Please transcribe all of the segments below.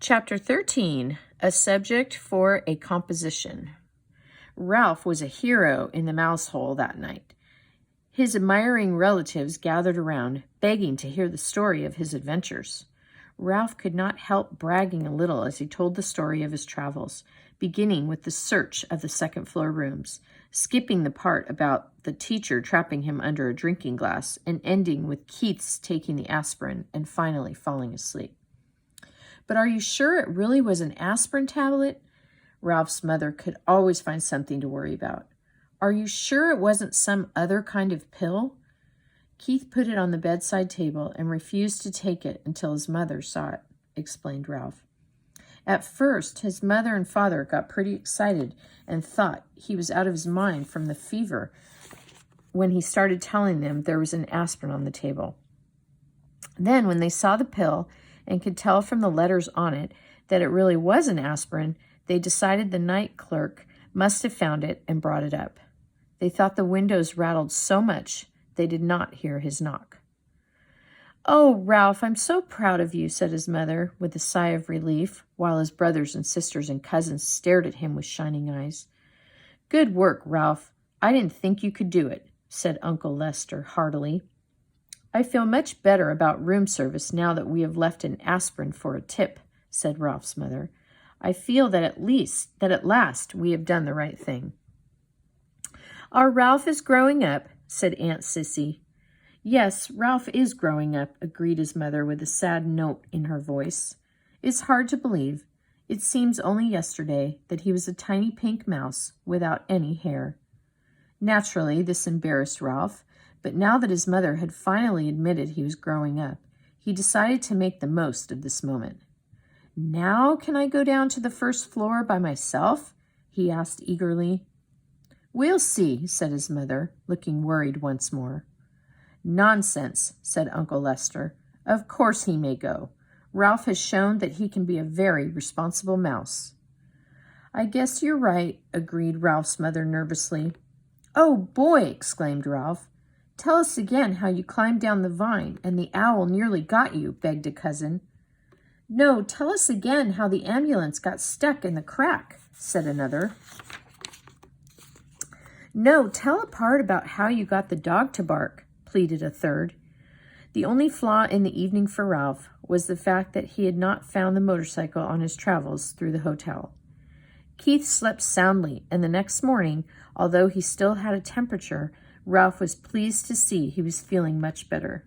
Chapter 13, A Subject for a Composition. Ralph was a hero in the mouse hole that night. His admiring relatives gathered around, begging to hear the story of his adventures. Ralph could not help bragging a little as he told the story of his travels, beginning with the search of the second-floor rooms, skipping the part about the teacher trapping him under a drinking glass, and ending with Keith's taking the aspirin and finally falling asleep. "But are you sure it really was an aspirin tablet?" Ralph's mother could always find something to worry about. "Are you sure it wasn't some other kind of pill?" "Keith put it on the bedside table and refused to take it until his mother saw it," explained Ralph. At first, his mother and father got pretty excited and thought he was out of his mind from the fever when he started telling them there was an aspirin on the table. Then, when they saw the pill and could tell from the letters on it that it really was an aspirin, they decided the night clerk must have found it and brought it up. They thought the windows rattled so much they did not hear his knock. "Oh, Ralph, I'm so proud of you," said his mother with a sigh of relief, while his brothers and sisters and cousins stared at him with shining eyes. "Good work, Ralph. I didn't think you could do it," said Uncle Lester heartily. "I feel much better about room service now that we have left an aspirin for a tip," said Ralph's mother. "I feel that at last we have done the right thing." "Our Ralph is growing up," said Aunt Sissy. "Yes, Ralph is growing up," agreed his mother with a sad note in her voice. "It's hard to believe. It seems only yesterday that he was a tiny pink mouse without any hair." Naturally, this embarrassed Ralph, but now that his mother had finally admitted he was growing up, he decided to make the most of this moment. "Now can I go down to the first floor by myself?" he asked eagerly. "We'll see," said his mother, looking worried once more. "Nonsense," said Uncle Lester. "Of course he may go. Ralph has shown that he can be a very responsible mouse." "I guess you're right," agreed Ralph's mother nervously. "Oh, boy!" exclaimed Ralph. "Tell us again how you climbed down the vine and the owl nearly got you," begged a cousin. "No, tell us again how the ambulance got stuck in the crack," said another. "No, tell a part about how you got the dog to bark," pleaded a third. The only flaw in the evening for Ralph was the fact that he had not found the motorcycle on his travels through the hotel. Keith slept soundly, and the next morning, although he still had a temperature, Ralph was pleased to see he was feeling much better.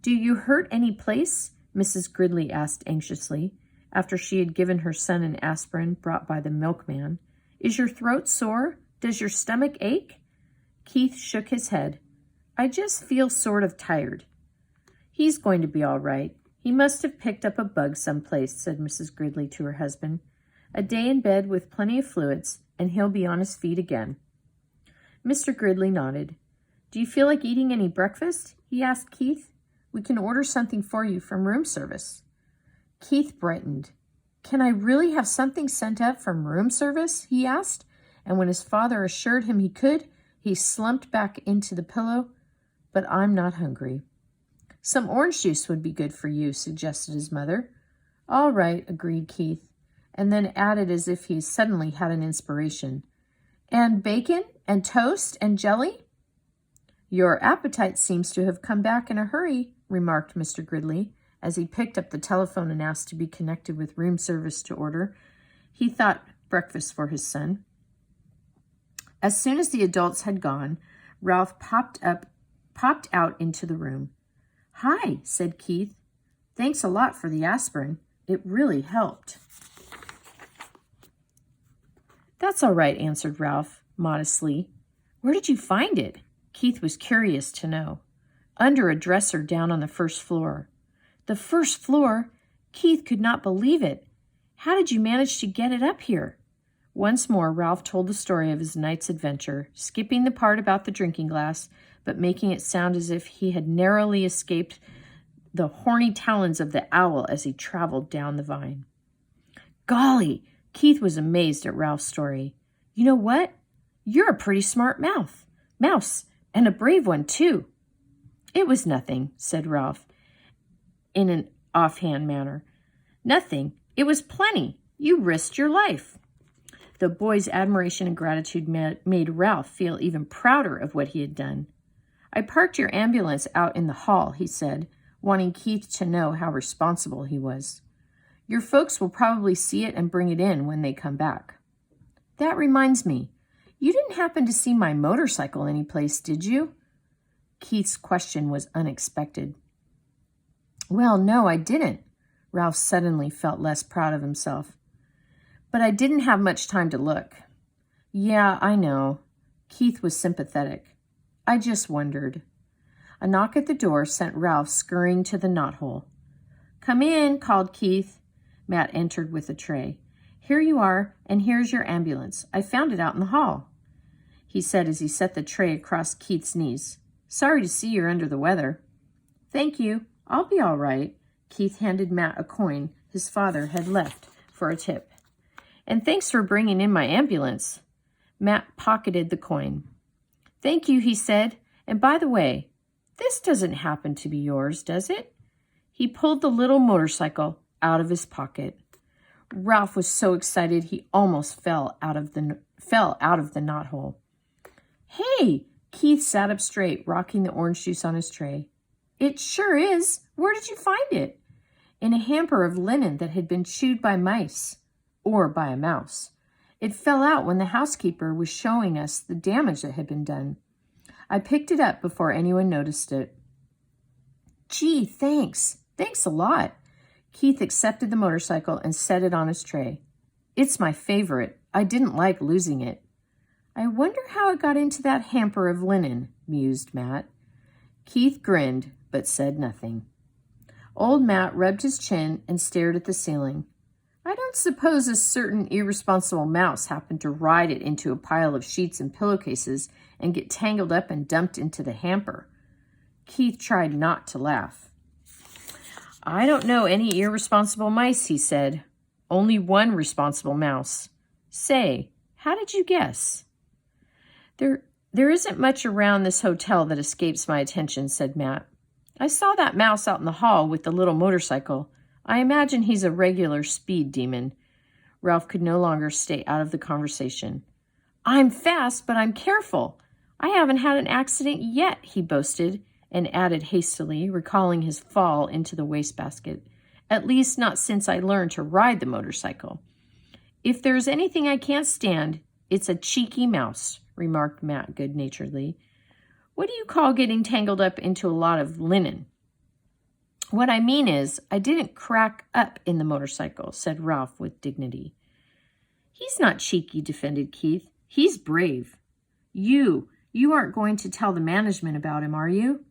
"Do you hurt any place?" Mrs. Gridley asked anxiously, after she had given her son an aspirin brought by the milkman. "Is your throat sore? Does your stomach ache?" Keith shook his head. "I just feel sort of tired." "He's going to be all right. He must have picked up a bug someplace," said Mrs. Gridley to her husband. "A day in bed with plenty of fluids, and he'll be on his feet again." Mr. Gridley nodded. "Do you feel like eating any breakfast?" he asked Keith. "We can order something for you from room service." Keith brightened. "Can I really have something sent up from room service?" he asked, and when his father assured him he could, he slumped back into the pillow. "But I'm not hungry." "Some orange juice would be good for you," suggested his mother. "All right," agreed Keith, and then added as if he suddenly had an inspiration, "And bacon and toast and jelly?" "Your appetite seems to have come back in a hurry," remarked Mr. Gridley, as he picked up the telephone and asked to be connected with room service to order. He thought breakfast for his son. As soon as the adults had gone, Ralph popped out into the room. "Hi," said Keith. "Thanks a lot for the aspirin. It really helped." "That's all right," answered Ralph modestly. "Where did you find it?" Keith was curious to know. "Under a dresser down on the first floor." "The first floor?" Keith could not believe it. "How did you manage to get it up here?" Once more, Ralph told the story of his night's adventure, skipping the part about the drinking glass, but making it sound as if he had narrowly escaped the horny talons of the owl as he traveled down the vine. "Golly!" Keith was amazed at Ralph's story. "You know what? You're a pretty smart mouse, and a brave one, too." "It was nothing," said Ralph in an offhand manner. "Nothing. It was plenty. You risked your life." The boy's admiration and gratitude made Ralph feel even prouder of what he had done. "I parked your ambulance out in the hall," he said, wanting Keith to know how responsible he was. "Your folks will probably see it and bring it in when they come back." "That reminds me, you didn't happen to see my motorcycle anyplace, did you?" Keith's question was unexpected. "Well, no, I didn't." Ralph suddenly felt less proud of himself. "But I didn't have much time to look." "Yeah, I know." Keith was sympathetic. "I just wondered." A knock at the door sent Ralph scurrying to the knothole. "Come in," called Keith. Matt entered with a tray. "Here you are, and here's your ambulance. I found it out in the hall," he said as he set the tray across Keith's knees. "Sorry to see you're under the weather." "Thank you. I'll be all right." Keith handed Matt a coin his father had left for a tip. "And thanks for bringing in my ambulance." Matt pocketed the coin. "Thank you," he said. "And by the way, this doesn't happen to be yours, does it?" He pulled the little motorcycle out of his pocket. Ralph was so excited he almost fell out of the knothole. "Hey!" Keith sat up straight, rocking the orange juice on his tray. "It sure is. Where did you find it?" "In a hamper of linen that had been chewed by mice. Or by a mouse. It fell out when the housekeeper was showing us the damage that had been done. I picked it up before anyone noticed it." "Gee, thanks. Thanks a lot." Keith accepted the motorcycle and set it on his tray. "It's my favorite. I didn't like losing it." "I wonder how it got into that hamper of linen," mused Matt. Keith grinned, but said nothing. Old Matt rubbed his chin and stared at the ceiling. "I don't suppose a certain irresponsible mouse happened to ride it into a pile of sheets and pillowcases and get tangled up and dumped into the hamper." Keith tried not to laugh. "I don't know any irresponsible mice," he said. "Only one responsible mouse. Say, how did you guess?" There isn't much around this hotel that escapes my attention," said Matt. "I saw that mouse out in the hall with the little motorcycle. I imagine he's a regular speed demon." Ralph could no longer stay out of the conversation. "I'm fast, but I'm careful. I haven't had an accident yet," he boasted, and added hastily, recalling his fall into the wastebasket. "At least not since I learned to ride the motorcycle." "If there's anything I can't stand, it's a cheeky mouse," remarked Matt good-naturedly. "What do you call getting tangled up into a lot of linen?" "What I mean is, I didn't crack up in the motorcycle," said Ralph with dignity. "He's not cheeky," defended Keith. "He's brave. You aren't going to tell the management about him, are you?"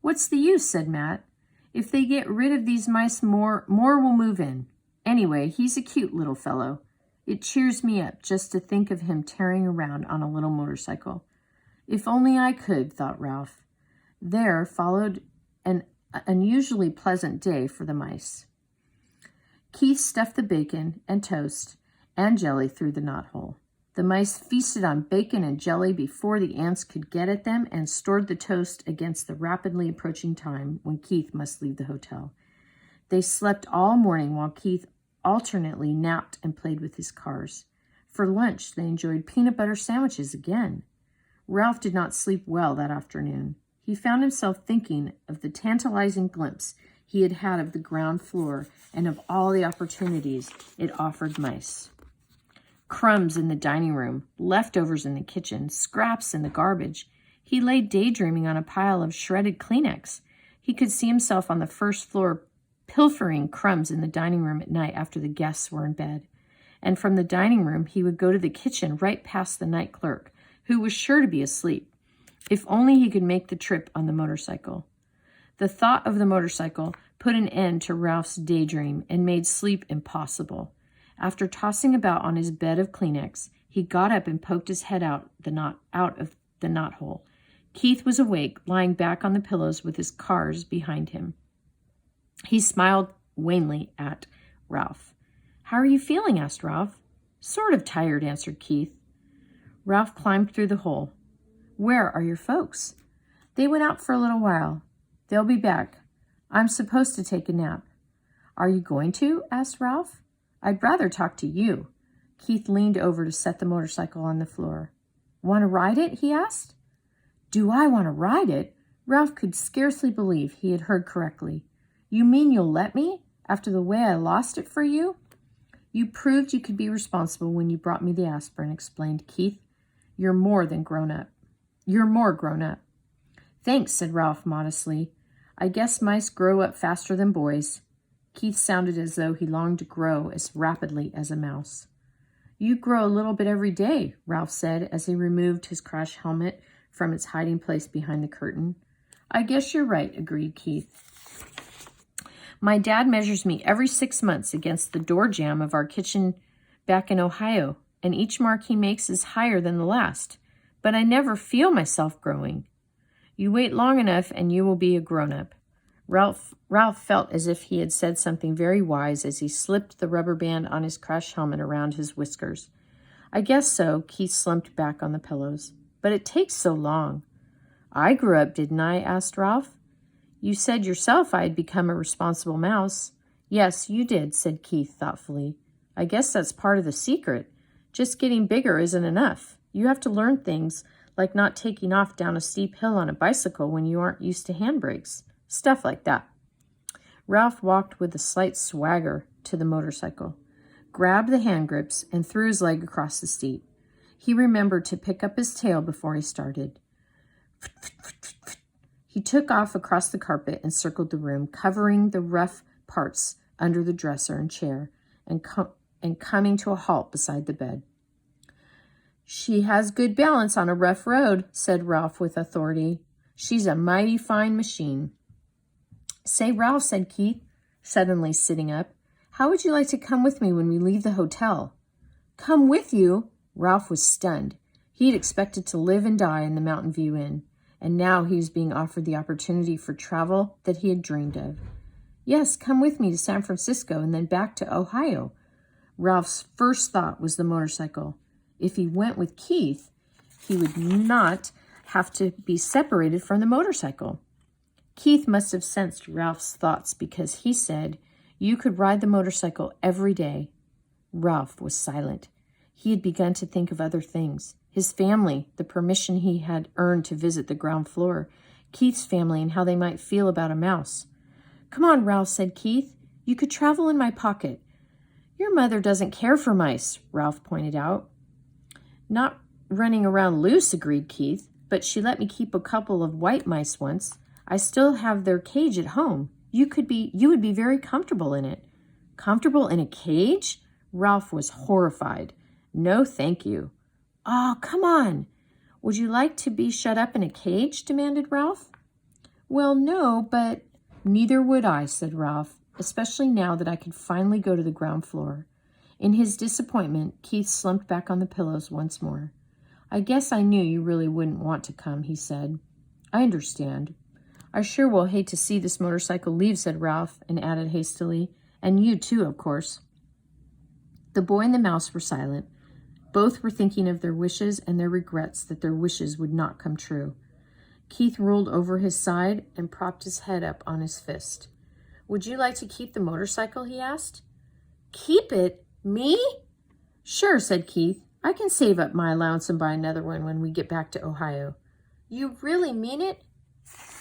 "What's the use?" said Matt. "If they get rid of these mice, more will move in. Anyway, he's a cute little fellow. It cheers me up just to think of him tearing around on a little motorcycle." If only I could, thought Ralph. There followed an unusually pleasant day for the mice. Keith stuffed the bacon and toast and jelly through the knothole. The mice feasted on bacon and jelly before the ants could get at them and stored the toast against the rapidly approaching time when Keith must leave the hotel. They slept all morning while Keith alternately napped and played with his cars. For lunch, they enjoyed peanut butter sandwiches again. Ralph did not sleep well that afternoon. He found himself thinking of the tantalizing glimpse he had had of the ground floor and of all the opportunities it offered mice. Crumbs in the dining room, leftovers in the kitchen, scraps in the garbage. He lay daydreaming on a pile of shredded Kleenex. He could see himself on the first floor pilfering crumbs in the dining room at night after the guests were in bed. And from the dining room, he would go to the kitchen right past the night clerk, who was sure to be asleep. If only he could make the trip on the motorcycle. The thought of the motorcycle put an end to Ralph's daydream and made sleep impossible. After tossing about on his bed of Kleenex, he got up and poked his head out of the knothole. Keith was awake, lying back on the pillows with his cars behind him. He smiled wanly at Ralph. "How are you feeling?" asked Ralph. "Sort of tired," answered Keith. Ralph climbed through the hole. "Where are your folks?" "They went out for a little while. They'll be back. I'm supposed to take a nap." "Are you going to?" asked Ralph. I'd rather talk to you. Keith leaned over to set the motorcycle on the floor. Want to ride it? He asked. Do I want to ride it? Ralph could scarcely believe he had heard correctly. You mean you'll let me, after the way I lost it for you? You proved you could be responsible when you brought me the aspirin, explained Keith. You're more grown up. Thanks, said Ralph modestly. I guess mice grow up faster than boys. Keith sounded as though he longed to grow as rapidly as a mouse. You grow a little bit every day, Ralph said as he removed his crash helmet from its hiding place behind the curtain. I guess you're right, agreed Keith. My dad measures me every 6 months against the door jamb of our kitchen back in Ohio, and each mark he makes is higher than the last. But I never feel myself growing. You wait long enough and you will be a grown-up. Ralph felt as if he had said something very wise as he slipped the rubber band on his crash helmet around his whiskers. I guess so, Keith slumped back on the pillows. But it takes so long. I grew up, didn't I? Asked Ralph. You said yourself I had become a responsible mouse. Yes, you did, said Keith thoughtfully. I guess that's part of the secret. Just getting bigger isn't enough. You have to learn things like not taking off down a steep hill on a bicycle when you aren't used to handbrakes. Stuff like that. Ralph walked with a slight swagger to the motorcycle, grabbed the hand grips, and threw his leg across the seat. He remembered to pick up his tail before he started. He took off across the carpet and circled the room, covering the rough parts under the dresser and chair, and coming to a halt beside the bed. She has good balance on a rough road, said Ralph with authority. She's a mighty fine machine. Say, Ralph, said Keith, suddenly sitting up, how would you like to come with me when we leave the hotel? Come with you? Ralph was stunned. He had expected to live and die in the Mountain View Inn, and now he was being offered the opportunity for travel that he had dreamed of. Yes, come with me to San Francisco and then back to Ohio. Ralph's first thought was the motorcycle. If he went with Keith, he would not have to be separated from the motorcycle. Keith must have sensed Ralph's thoughts because he said, you could ride the motorcycle every day. Ralph was silent. He had begun to think of other things. His family, the permission he had earned to visit the ground floor, Keith's family and how they might feel about a mouse. Come on, Ralph, said Keith. You could travel in my pocket. Your mother doesn't care for mice, Ralph pointed out. Not running around loose, agreed Keith, but she let me keep a couple of white mice once. I still have their cage at home. You would be very comfortable in it. Comfortable in a cage? Ralph was horrified. No, thank you. Oh, come on. Would you like to be shut up in a cage? Demanded Ralph. Well, no, but neither would I, said Ralph, especially now that I could finally go to the ground floor. In his disappointment, Keith slumped back on the pillows once more. I guess I knew you really wouldn't want to come, he said. I understand. I sure will hate to see this motorcycle leave, said Ralph, and added hastily, and you too, of course. The boy and the mouse were silent. Both were thinking of their wishes and their regrets that their wishes would not come true. Keith rolled over his side and propped his head up on his fist. Would you like to keep the motorcycle? He asked. Keep it? Me? Sure, said Keith. I can save up my allowance and buy another one when we get back to Ohio. You really mean it?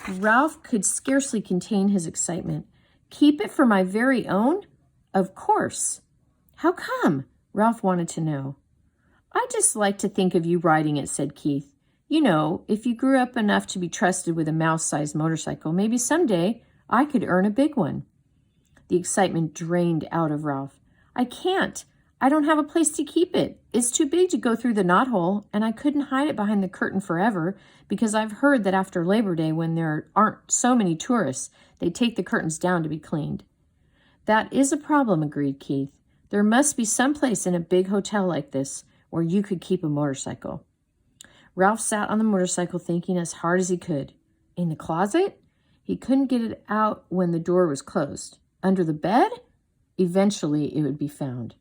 Ralph could scarcely contain his excitement. Keep it for my very own? Of course. How come? Ralph wanted to know. I just like to think of you riding it, said Keith. You know, if you grew up enough to be trusted with a mouse-sized motorcycle, maybe someday I could earn a big one. The excitement drained out of Ralph. I can't. I don't have a place to keep it. It's too big to go through the knothole, and I couldn't hide it behind the curtain forever because I've heard that after Labor Day, when there aren't so many tourists, they take the curtains down to be cleaned. That is a problem, agreed Keith. There must be some place in a big hotel like this where you could keep a motorcycle. Ralph sat on the motorcycle thinking as hard as he could. In the closet? He couldn't get it out when the door was closed. Under the bed? Eventually it would be found.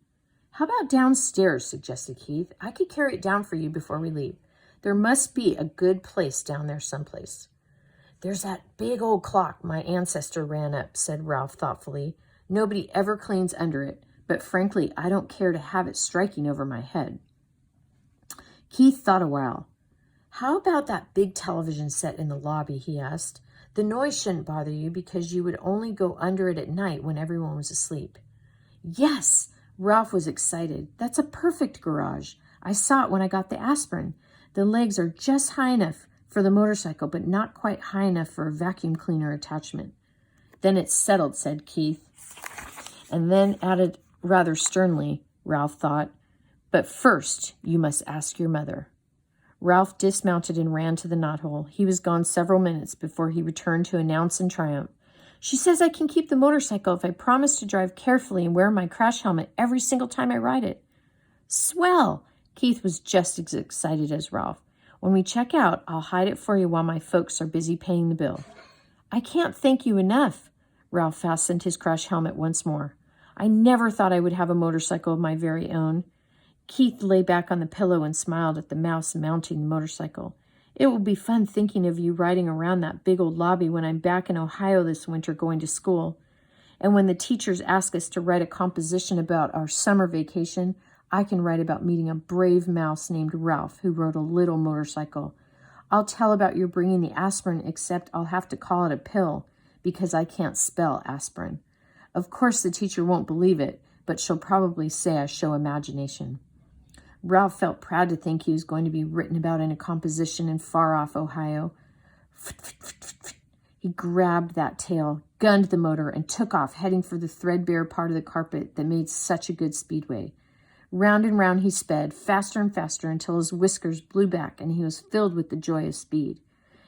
How about downstairs, suggested Keith. I could carry it down for you before we leave. There must be a good place down there someplace. There's that big old clock my ancestor ran up, said Ralph thoughtfully. Nobody ever cleans under it, but frankly, I don't care to have it striking over my head. Keith thought a while. How about that big television set in the lobby, he asked. The noise shouldn't bother you because you would only go under it at night when everyone was asleep. Yes, Ralph was excited. That's a perfect garage. I saw it when I got the aspirin. The legs are just high enough for the motorcycle, but not quite high enough for a vacuum cleaner attachment. Then it's settled, said Keith. And then added rather sternly, Ralph thought, but first you must ask your mother. Ralph dismounted and ran to the knothole. He was gone several minutes before he returned to announce in triumph, She says I can keep the motorcycle if I promise to drive carefully and wear my crash helmet every single time I ride it. Swell! Keith was just as excited as Ralph. When we check out, I'll hide it for you while my folks are busy paying the bill. I can't thank you enough. Ralph fastened his crash helmet once more. I never thought I would have a motorcycle of my very own. Keith lay back on the pillow and smiled at the mouse mounting the motorcycle. It will be fun thinking of you riding around that big old lobby when I'm back in Ohio this winter going to school. And when the teachers ask us to write a composition about our summer vacation, I can write about meeting a brave mouse named Ralph who rode a little motorcycle. I'll tell about your bringing the aspirin, except I'll have to call it a pill because I can't spell aspirin. Of course, the teacher won't believe it, but she'll probably say I show imagination. Ralph felt proud to think he was going to be written about in a composition in far-off Ohio. He grabbed that tail, gunned the motor, and took off, heading for the threadbare part of the carpet that made such a good speedway. Round and round he sped, faster and faster, until his whiskers blew back and he was filled with the joy of speed.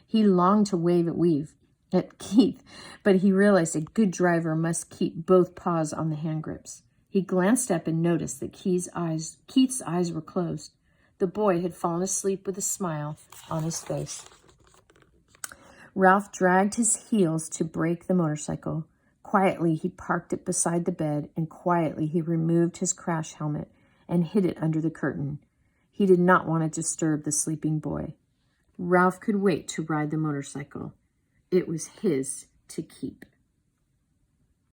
He longed to wave at Keith, but he realized a good driver must keep both paws on the hand grips. He glanced up and noticed that Keith's eyes were closed. The boy had fallen asleep with a smile on his face. Ralph dragged his heels to brake the motorcycle. Quietly, he parked it beside the bed, and quietly he removed his crash helmet and hid it under the curtain. He did not want to disturb the sleeping boy. Ralph could wait to ride the motorcycle. It was his to keep.